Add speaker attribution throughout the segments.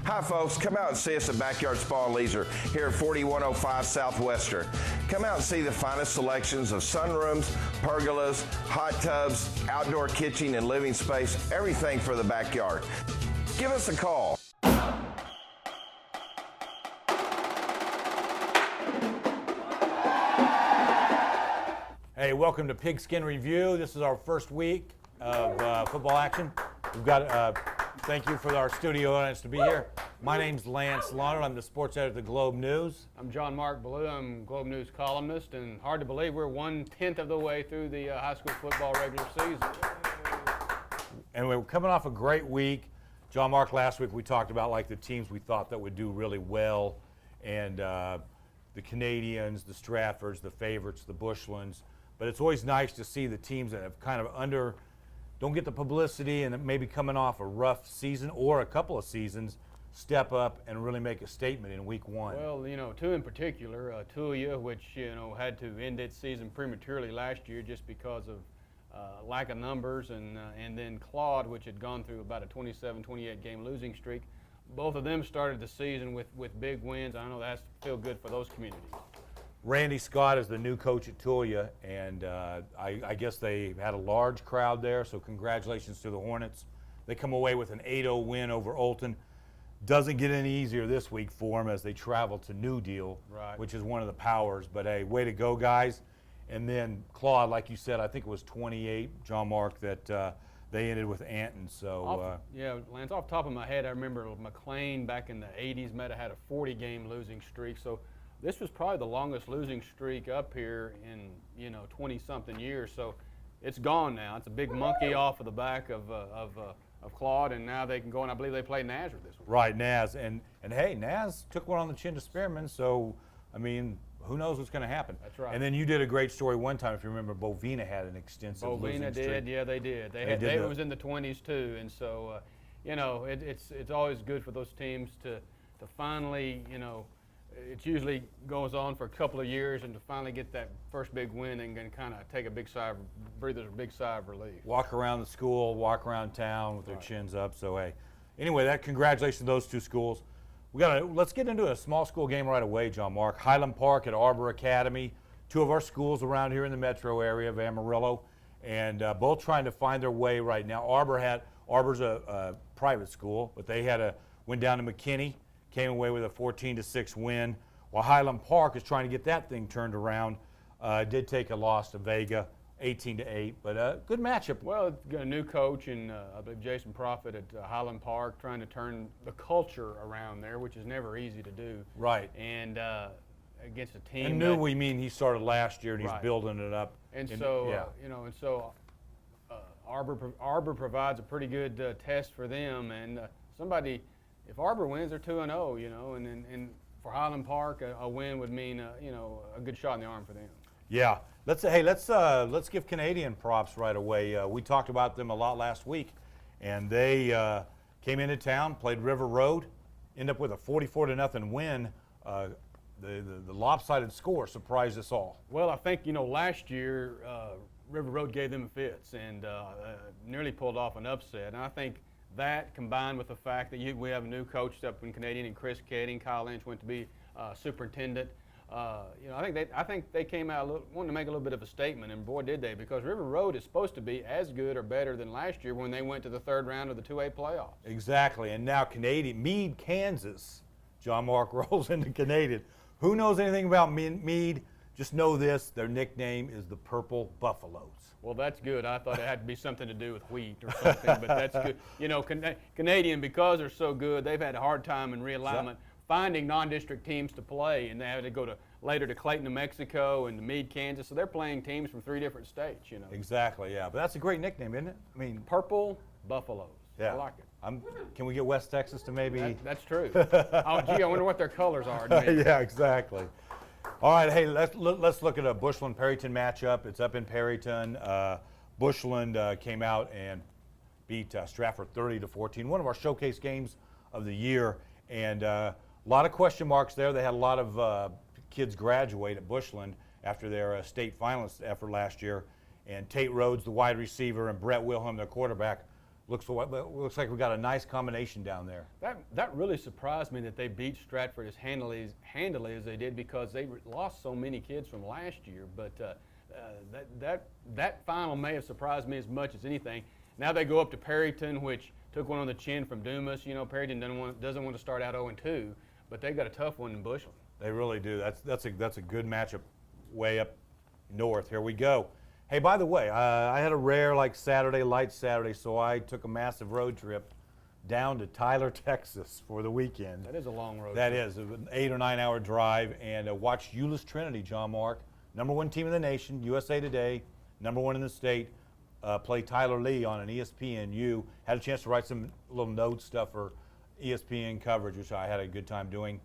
Speaker 1: Hi folks, come out and see us at Backyard Spa and Leisure here at 4105 Southwestern. Come out and see the finest selections of sunrooms, pergolas, hot tubs, outdoor kitchen and living space, everything for the backyard. Give us a call.
Speaker 2: Hey, welcome to Pigskin Review. This is our first week of football action. We've got, thank you for our studio audience to be here. My name's Lance Lahnert. I'm the sports editor at the Globe News.
Speaker 3: I'm John Mark Beilue. I'm Globe News columnist, and hard to believe we're 1/10 of the way through the high school football regular season.
Speaker 2: And we're coming off a great week. John Mark, last week we talked about like the teams we thought that would do really well, and the Canadians, the Stratfords, the favorites, the Bushlands. But it's always nice to see the teams that have kind of don't get the publicity and maybe coming off a rough season or a couple of seasons, step up and really make a statement in week one.
Speaker 3: Well, you know, two in particular, Tulia, which, you know, had to end its season prematurely last year just because of lack of numbers, and then Claude, which had gone through about a 27-28 game losing streak. Both of them started the season with big wins. I know that's feel good for those communities.
Speaker 2: Randy Scott is the new coach at Tulia, and I guess they had a large crowd there, so congratulations to the Hornets. They come away with an 8-0 win over Olton. Doesn't get any easier this week for them as they travel to New Deal,
Speaker 3: right,
Speaker 2: which is one of the powers. But hey, way to go, guys. And then Claude, like you said, I think it was 28, John Mark, that they ended with Anton. So
Speaker 3: yeah, Lance, off the top of my head, I remember McLean back in the 80s might have had a 40-game losing streak. So this was probably the longest losing streak up here in, you know, 20-something years. So it's gone now. It's a big monkey off of the back of Claude, and now they can go, and I believe they play Nazareth this week.
Speaker 2: Right, Naz, and hey, Naz took one on the chin to Spearman. So I mean, who knows what's going to happen?
Speaker 3: That's right.
Speaker 2: And then you did a great story one time, if you remember. Bovina had an extensive losing streak.
Speaker 3: Bovina did, yeah, they did. They was in the 20s too, and so you know, it's always good for those teams to finally, you know, it usually goes on for a couple of years, and to finally get that first big win and then kind of take a big sigh of relief.
Speaker 2: Walk around the school, walk around town with their chins up. So hey, anyway, congratulations to those two schools. Let's get into a small school game right away, John Mark. Highland Park at Arbor Academy, two of our schools around here in the metro area of Amarillo, and both trying to find their way right now. Arbor's a private school, but they went down to McKinney, came away with a 14-6 win, while Highland Park is trying to get that thing turned around. Did take a loss to Vega, 18-8, but a good matchup.
Speaker 3: Well, it's got a new coach, and I believe Jason Prophet at Highland Park, trying to turn the culture around there, which is never easy to do.
Speaker 2: Right.
Speaker 3: And against a team.
Speaker 2: And new, we mean he started last year, and he's building it up.
Speaker 3: And so, you know, and so Arbor provides a pretty good test for them, and if Arbor wins, they're 2-0, you know, and for Highland Park, a win would mean, you know, a good shot in the arm for them.
Speaker 2: Yeah. Let's give Canadian props right away. We talked about them a lot last week, and they came into town, played River Road, ended up with a 44-0 win. The lopsided score surprised us all.
Speaker 3: Well, I think, you know, last year River Road gave them fits and nearly pulled off an upset, and I think that, combined with the fact that we have a new coach up in Canadian, and Chris Keding, Kyle Lynch went to be superintendent. You know, I think they came out wanting to make a little bit of a statement, and boy did they, because River Road is supposed to be as good or better than last year when they went to the third round of the 2A playoffs.
Speaker 2: Exactly, and now Meade, Kansas, John Mark rolls into Canadian. Who knows anything about Meade? Just know this, their nickname is the Purple Buffaloes.
Speaker 3: Well, that's good. I thought it had to be something to do with wheat or something, but that's good. You know, Canadian, because they're so good, they've had a hard time in realignment finding non-district teams to play, and they had to go later to Clayton, New Mexico, and to Meade, Kansas. So they're playing teams from 3 different states, you know.
Speaker 2: Exactly, yeah. But that's a great nickname, isn't it? I mean,
Speaker 3: Purple Buffaloes.
Speaker 2: Yeah.
Speaker 3: I like it.
Speaker 2: Can we get West Texas to maybe?
Speaker 3: That's true. Oh, gee, I wonder what their colors are.
Speaker 2: Yeah, exactly. All right, hey, let's look at a Bushland-Perryton matchup. It's up in Perryton. Bushland came out and beat Stratford 30-14. One of our showcase games of the year, and a lot of question marks there. They had a lot of kids graduate at Bushland after their state finalist effort last year. And Tate Rhodes, the wide receiver, and Brett Wilhelm, their quarterback, looks like we got a nice combination down there.
Speaker 3: That really surprised me that they beat Stratford as handily as they did, because they lost so many kids from last year. But that final may have surprised me as much as anything. Now they go up to Perryton, which took one on the chin from Dumas. You know, Perryton doesn't want to start out 0-2, but they've got a tough one in Bushland.
Speaker 2: They really do. That's a good matchup way up north. Here we go. Hey, by the way, I had a rare light Saturday, so I took a massive road trip down to Tyler, Texas for the weekend.
Speaker 3: That is a long road trip.
Speaker 2: That is an 8 or 9 hour drive, and watched Euless Trinity, John Mark, #1 team in the nation, USA Today, #1 in the state, play Tyler Lee on an ESPNU. Had a chance to write some little note stuff for ESPN coverage, which I had a good time doing,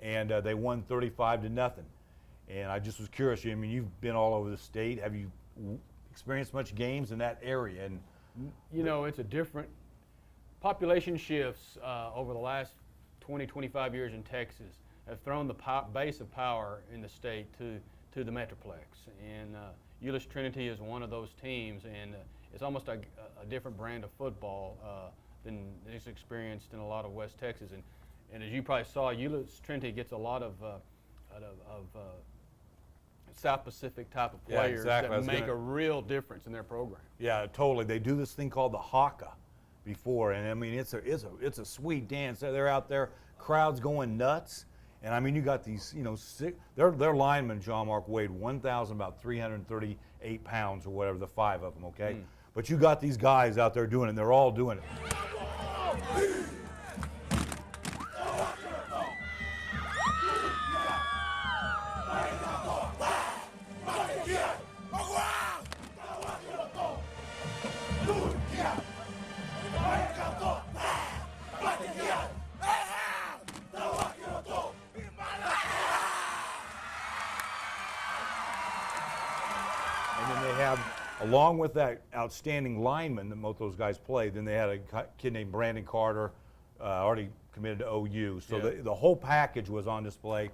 Speaker 2: and they won 35-0. And I just was curious. I mean, you've been all over the state. Have you experienced much games in that area? And
Speaker 3: you know, it's a different population shifts over the last 20, 25 years in Texas have thrown the base of power in the state to the Metroplex. And Euless Trinity is one of those teams, and it's almost a different brand of football than is experienced in a lot of West Texas. And as you probably saw, Euless Trinity gets a lot of South Pacific type of players that make a real difference in their program.
Speaker 2: Yeah, totally. They do this thing called the Thehaka before, and I mean it's a sweet dance. They're out there, crowds going nuts, and I mean you got these, you know, their linemen, John Mark, weighed 1,338 pounds or whatever, the 5 of them. Okay, but you got these guys out there doing it, and they're all doing it. Along with that outstanding lineman that most of those guys played, then they had a kid named Brandon Carter, already committed to OU. So the whole package was on display,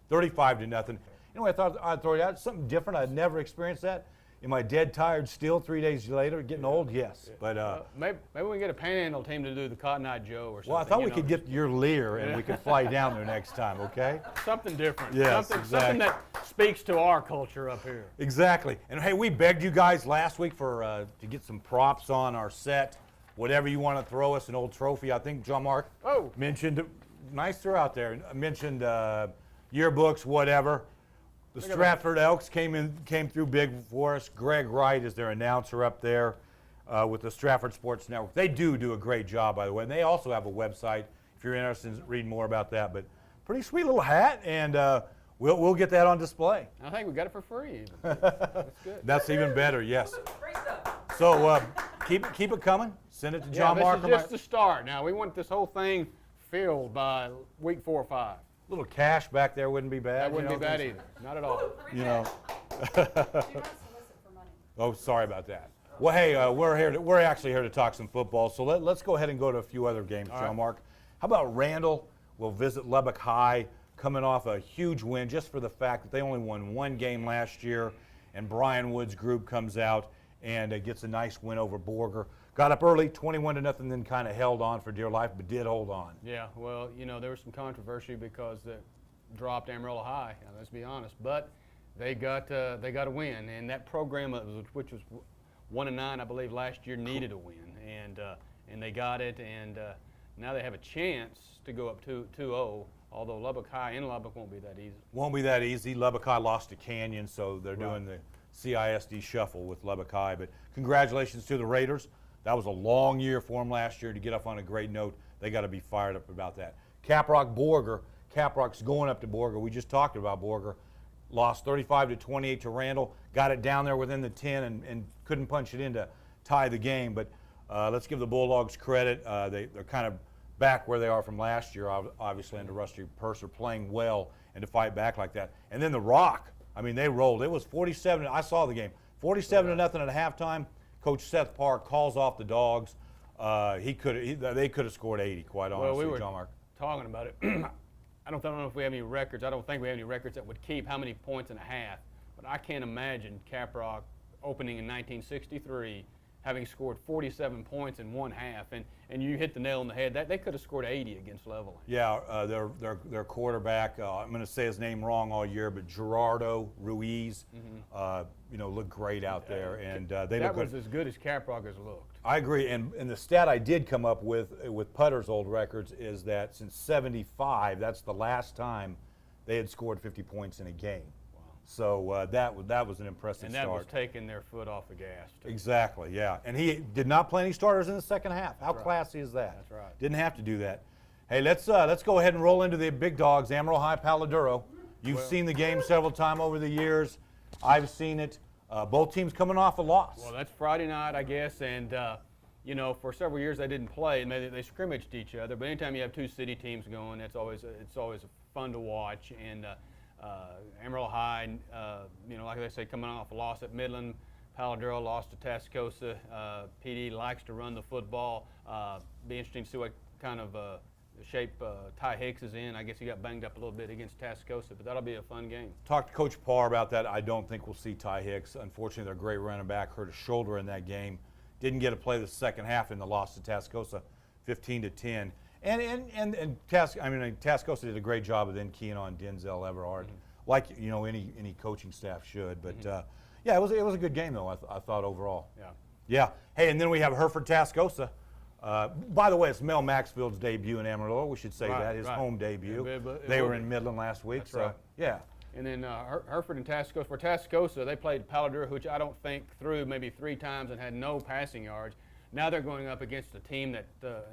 Speaker 2: 35-0. You know, I thought I'd throw it out, something different. I'd never experienced that. Am I dead tired still 3 days later, getting old? Yes. But
Speaker 3: maybe we can get a Panhandle team to do the Cotton Eye Joe or something.
Speaker 2: Well, I thought we could get your Lear and we could fly down there next time, okay?
Speaker 3: Something different.
Speaker 2: Yes,
Speaker 3: something that speaks to our culture up here.
Speaker 2: Exactly. And hey, we begged you guys last week for to get some props on our set. Whatever you want to throw us, an old trophy. I think John Mark mentioned, nice throw out there, mentioned yearbooks, whatever. The Stratford Elks came through big for us. Greg Wright is their announcer up there with the Stratford Sports Network. They do a great job, by the way. And they also have a website if you're interested in reading more about that. But pretty sweet little hat, and we'll get that on display.
Speaker 3: I think we got it for free even. That's good.
Speaker 2: That's even better, yes. So keep it coming. Send it to John Mark.
Speaker 3: This is just the start. Now we want this whole thing filled by week 4 or 5.
Speaker 2: A little cash back there wouldn't be bad.
Speaker 3: That wouldn't be bad either. Not at all.
Speaker 2: You know. Oh, sorry about that. Well, hey, we're actually here to talk some football. So let's go ahead and go to a few other games, John Mark. How about Randall? We'll visit Lubbock High, coming off a huge win just for the fact that they only won 1 game last year, and Brian Wood's group comes out and gets a nice win over Borger. Got up early, 21-0, then kind of held on for dear life, but did hold on.
Speaker 3: Yeah, well, you know, there was some controversy because they dropped Amarillo High, let's be honest. But they got a win, and that program, which was 1-9, I believe, last year, needed a win, and they got it, and now they have a chance to go up 2-0. Although Lubbock High in Lubbock won't be that easy.
Speaker 2: Won't be that easy. Lubbock High lost to Canyon, so they're doing the CISD shuffle with Lubbock High. But congratulations to the Raiders. That was a long year for them last year. To get off on a great note, they got to be fired up about that. Caprock Borger. Caprock's going up to Borger. We just talked about Borger. Lost 35-28 to Randall. Got it down there within the 10 and couldn't punch it in to tie the game. But let's give the Bulldogs credit. They're kind of back where they are from last year, obviously, under Rusty Purser, playing well and to fight back like that. And then the Rock, I mean, they rolled. It was 47. I saw the game. 47-0 at halftime. Coach Seth Park calls off the Dogs. They could have scored 80, quite honestly,
Speaker 3: well, we were
Speaker 2: John Mark.
Speaker 3: talking about it. I don't know if we have any records. I don't think we have any records that would keep how many points and a half. But I can't imagine Caprock opening in 1963 having scored 47 points in one half, and you hit the nail on the head. That they could have scored 80 against Leveland.
Speaker 2: Yeah, their quarterback, I'm going to say his name wrong all year, but Gerardo Ruiz, looked great out there, and they
Speaker 3: that
Speaker 2: look
Speaker 3: was
Speaker 2: good.
Speaker 3: as good as Caprock has looked.
Speaker 2: I agree, and the stat I did come up with Putter's old records is that since '75, that's the last time they had scored 50 points in a game.
Speaker 3: Wow.
Speaker 2: So that was an impressive
Speaker 3: And that
Speaker 2: start.
Speaker 3: was taking their foot off the gas, too.
Speaker 2: Exactly, yeah. And he did not play any starters in the second half. How
Speaker 3: right.
Speaker 2: classy is that?
Speaker 3: That's right.
Speaker 2: Didn't have to do that. Hey, let's go ahead and roll into the big dogs, Amarillo High Paladuro. You've seen the game several times over the years. I've seen it. Both teams coming off a loss.
Speaker 3: Well, that's Friday night, I guess, and for several years they didn't play, and they scrimmaged each other. But anytime you have two city teams going, it's always fun to watch. And Amarillo High, like they say, coming off a loss at Midland. Paladuro lost to Tascosa. PD likes to run the football. Be interesting to see what kind of shape Ty Hicks is in. I guess he got banged up a little bit against Tascosa, but that'll be a fun game.
Speaker 2: Talked to Coach Parr about that. I don't think we'll see Ty Hicks. Unfortunately, their great running back hurt a shoulder in that game. Didn't get to play the second half in the loss to Tascosa, 15-10. And Tascosa did a great job of then keying on Denzel Everhart, like any coaching staff should. But it was a good game though. I thought overall.
Speaker 3: Yeah.
Speaker 2: Yeah. Hey, and then we have Hereford Tascosa. By the way, it's Mel Maxfield's debut in Amarillo. We should say that his home debut. They were in Midland last week.
Speaker 3: That's right.
Speaker 2: Yeah.
Speaker 3: And then Hereford and Tascosa. For Tascosa, they played Paladuro, which I don't think threw maybe 3 times and had no passing yards. Now they're going up against a team that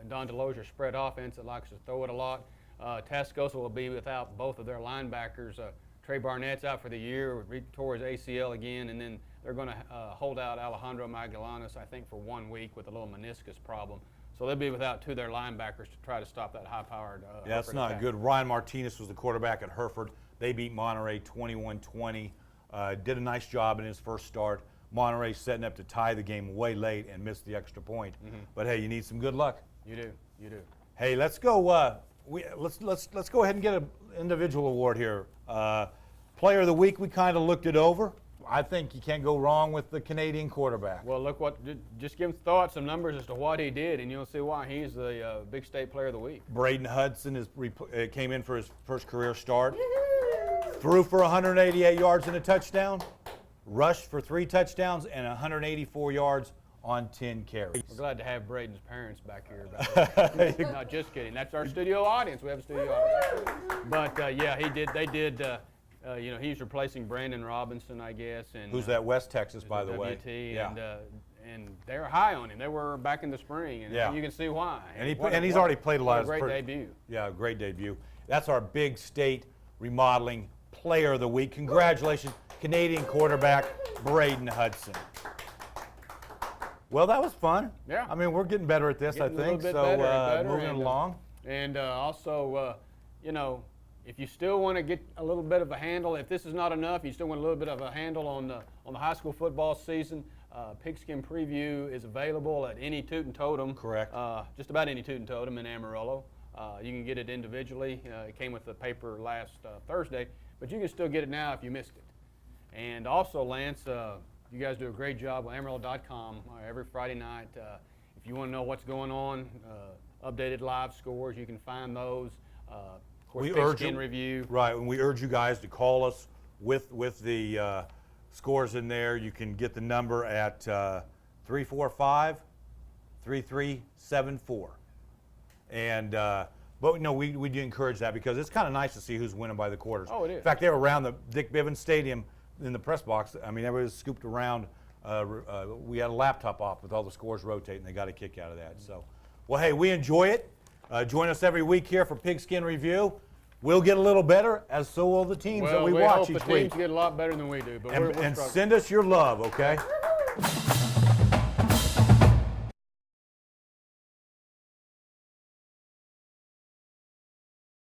Speaker 3: Don DeLozier spread offense that likes to throw it a lot. Tascosa will be without both of their linebackers. Trey Barnett's out for the year, tore his ACL again, and then they're going to hold out Alejandro Magallanes, I think, for 1 week with a little meniscus problem. So they'll be without 2 of their linebackers to try to stop that high-powered
Speaker 2: Yeah, that's not good. Ryan Martinez was the quarterback at Hereford. They beat Monterey 21-20. Did a nice job in his first start. Monterey setting up to tie the game way late and missed the extra point. But hey, you need some good luck.
Speaker 3: You do.
Speaker 2: Hey, let's go. Let's go ahead and get an individual award here. Player of the week. We kind of looked it over. I think you can't go wrong with the Canadian quarterback.
Speaker 3: Well, just give thoughts, some numbers as to what he did, and you'll see why he's the Big State Player of the Week.
Speaker 2: Braden Hudson came in for his first career start. Threw for 188 yards and a touchdown. Rushed for 3 touchdowns and 184 yards on 10 carries.
Speaker 3: We're glad to have Braden's parents back here. Not just kidding. That's our studio audience. We have a studio audience. But yeah, he did. They did. He's replacing Brandon Robinson, I guess. And
Speaker 2: who's that? West Texas, by the way.
Speaker 3: Yeah. And they were high on him. They were back in the spring, and you can see why.
Speaker 2: And he's already played a lot.
Speaker 3: What a great debut.
Speaker 2: Yeah, great debut. That's our Big State Remodeling Player of the Week. Congratulations, Canadian quarterback Braden Hudson. Well, that was fun.
Speaker 3: Yeah.
Speaker 2: I mean, we're getting better at this, I think.
Speaker 3: So better,
Speaker 2: moving along.
Speaker 3: And also, if you still want to get a little bit of a handle, if this is not enough, you still want a little bit of a handle on the high school football season. Pigskin Preview is available at any Toot and Totem.
Speaker 2: Correct.
Speaker 3: Just about any Toot and Totem in Amarillo. You can get it individually. It came with the paper last Thursday, but you can still get it now if you missed it. And also, Lance, you guys do a great job on Amarillo.com every Friday night. If you want to know what's going on, updated live scores, you can find those. Of course, Pigskin Review.
Speaker 2: Right, and we urge you guys to call us with the scores in there. You can get the number at 345-3374. And but we do encourage that because it's kind of nice to see who's winning by the quarters.
Speaker 3: Oh, it is.
Speaker 2: In fact, they were around the Dick Bivens Stadium in the press box. I mean, everybody was scooped around. We had a laptop off with all the scores rotating. They got a kick out of that. So, well, hey, we enjoy it. Join us every week here for Pigskin Review. We'll get a little better, as so will the teams that we watch each week.
Speaker 3: We hope the teams get a lot better than we do. But
Speaker 2: and send us your love, okay?